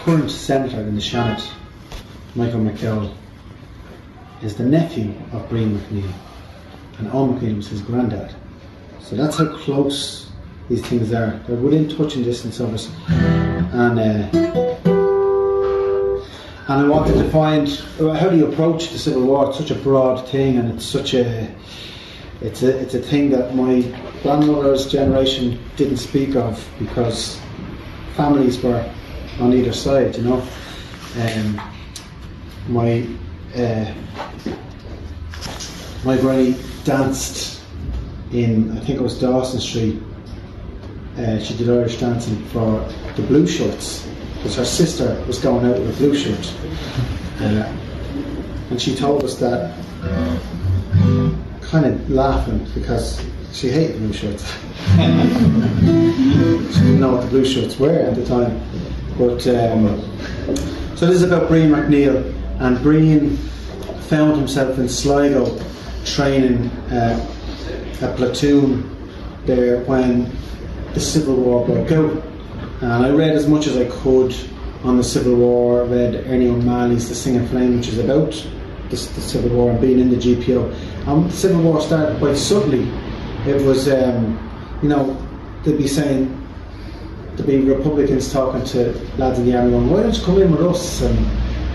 current senator in the Senate, Michael McNeil, is the nephew of Brian McNeil, and Owen McNeil was his granddad. So that's how close these things are. They're within touching distance of us. And I wanted to find, how do you approach the Civil War? It's such a broad thing, and it's such a thing that my grandmother's generation didn't speak of, because families were on either side, you know. My granny danced in, I think it was Dawson Street. She did Irish dancing for the Blue Shirts, because her sister was going out with a blue shirt. And she told us that, kind of laughing, because she hated blue shirts. She didn't know what the blue shirts were at the time. But so this is about Brian McNeil, and Brian found himself in Sligo training a platoon there when the Civil War broke out. And I read as much as I could on the Civil War. I read Ernie O'Malley's The Singing Flame, which is about the Civil War and being in the GPO. The Civil War started quite subtly. It was, you know, they'd be saying, there'd be Republicans talking to lads in the army going, why don't you come in with us?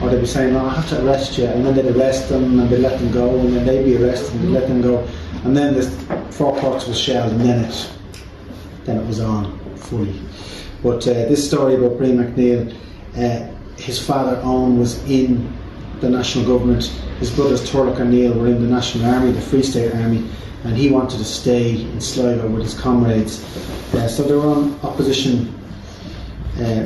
Or they'd be saying, no, I have to arrest you. And then they'd arrest them and they'd let them go, and then they'd be arrested and they'd let them go. And then the Fort Cox was shelled, and then it was on fully. But this story about Brian McNeil, his father Owen was in the national government. His brothers Turlock and Neil were in the National Army, the Free State Army, and he wanted to stay in Sligo with his comrades. So they were on opposition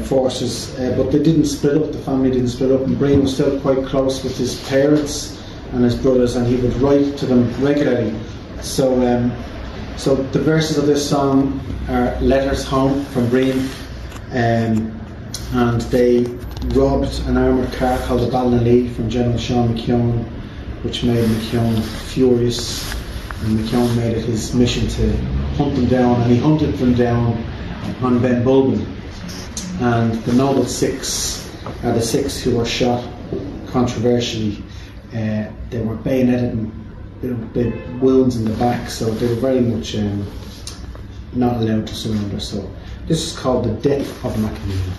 forces, but they didn't split up. The family didn't split up, and Brian was still quite close with his parents and his brothers, and he would write to them regularly. So the verses of this song are letters home from Brian, and they robbed an armoured car called the Ballinallee from General Sean McKeown, which made McKeown furious, and McKeown made it his mission to hunt them down, and he hunted them down on Ben Bulben. And the noble six are the six who were shot controversially. They were bayoneted and big wounds in the back, so they were very much not allowed to surrender. So this is called The Death of McNeil.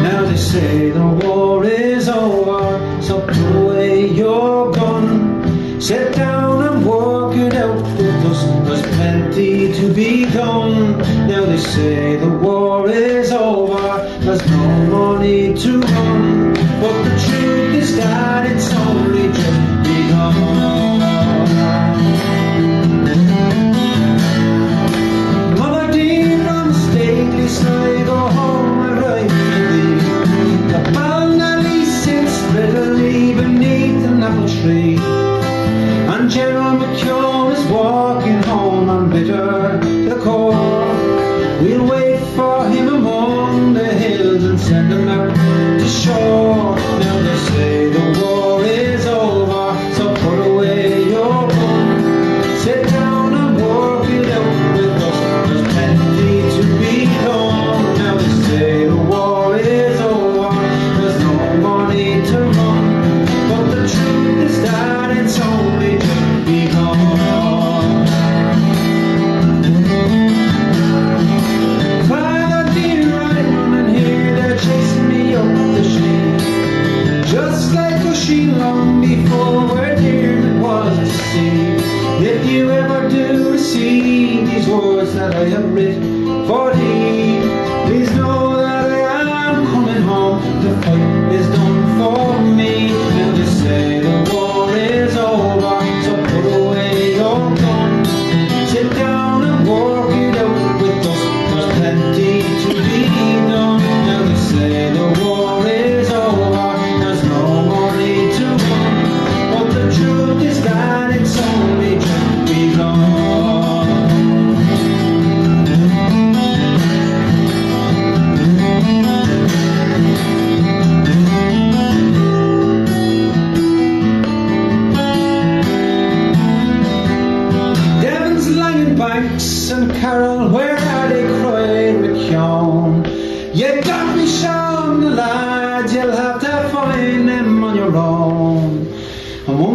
Now they say the war is over, so put away your gun, sit down and work it out with us, there's plenty to be done. Now they say the war is over, there's no more need to run, but the truth is that it's only just begun. Mother dear, from the stately Sligo home I ride to thee. The Ballinallee sits prettily beneath an apple tree, and General McKeown is walking home unbitter to the core. We'll wait for him among the hills and send him out to shore.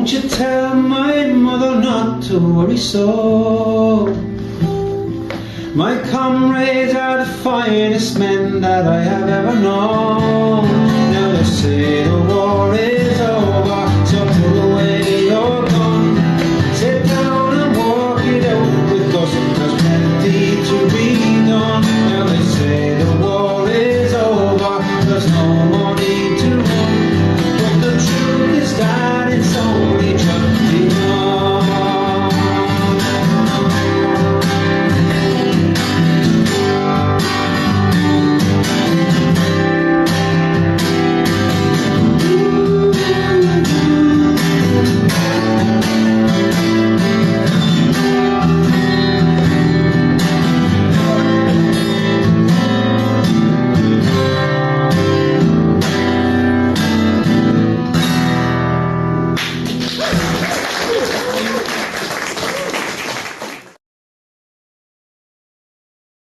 Won't you tell my mother not to worry so? My comrades are the finest men that I have ever known.